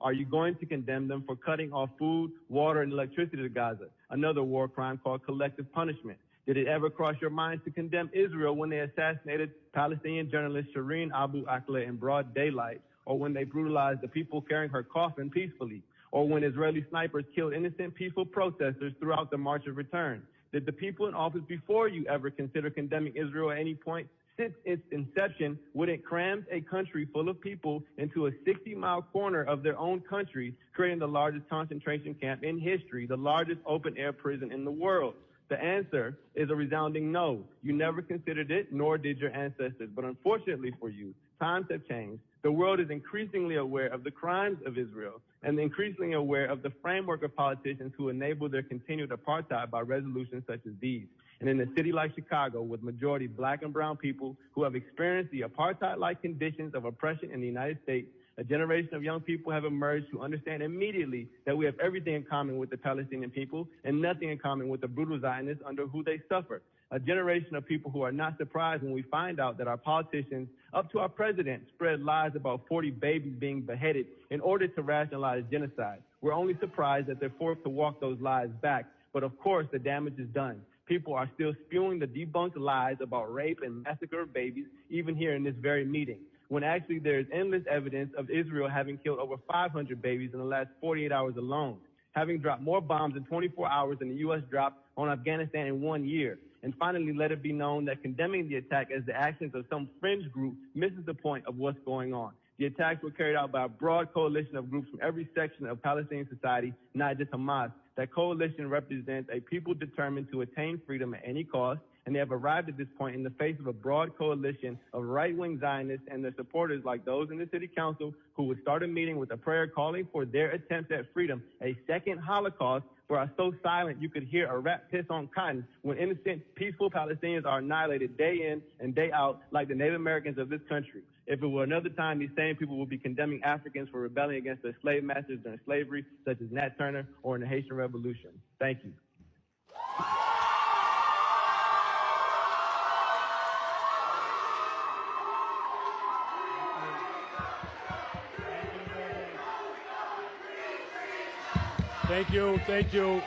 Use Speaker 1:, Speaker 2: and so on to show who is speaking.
Speaker 1: Are you going to condemn them for cutting off food, water, and electricity to Gaza, another war crime called collective punishment? Did it ever cross your mind to condemn Israel when they assassinated Palestinian journalist Shireen Abu Akleh in broad daylight, or when they brutalized the people carrying her coffin peacefully, or when Israeli snipers killed innocent peaceful protesters throughout the March of Return? Did the people in office before you ever consider condemning Israel at any point? Since its inception, when it crammed a country full of people into a 60-mile corner of their own country, creating the largest concentration camp in history, the largest open-air prison in the world? The answer is a resounding no. You never considered it, nor did your ancestors. But unfortunately for you, times have changed. The world is increasingly aware of the crimes of Israel and increasingly aware of the framework of politicians who enable their continued apartheid by resolutions such as these. And in a city like Chicago, with majority black and brown people who have experienced the apartheid-like conditions of oppression in the United States, a generation of young people have emerged who understand immediately that we have everything in common with the Palestinian people and nothing in common with the brutal Zionists under who they suffer. A generation of people who are not surprised when we find out that our politicians, up to our president, spread lies about 40 babies being beheaded in order to rationalize genocide. We're only surprised that they're forced to walk those lies back. But of course, the damage is done. People are still spewing the debunked lies about rape and massacre of babies, even here in this very meeting, when actually there is endless evidence of Israel having killed over 500 babies in the last 48 hours alone, having dropped more bombs in 24 hours than the U.S. dropped on Afghanistan in 1 year. And finally, let it be known that condemning the attack as the actions of some fringe group misses the point of what's going on. The attacks were carried out by a broad coalition of groups from every section of Palestinian society, not just Hamas. That coalition represents a people determined to attain freedom at any cost, and they have arrived at this point in the face of a broad coalition of right-wing Zionists and their supporters like those in the city council who would start a meeting with a prayer calling for their attempts at freedom, a second Holocaust, where are so silent you could hear a rat piss on cotton when innocent, peaceful Palestinians are annihilated day in and day out like the Native Americans of this country. If it were another time, these same people would be condemning Africans for rebelling against their slave masters during slavery, such as Nat Turner or in the Haitian Revolution. Thank you.
Speaker 2: Thank you.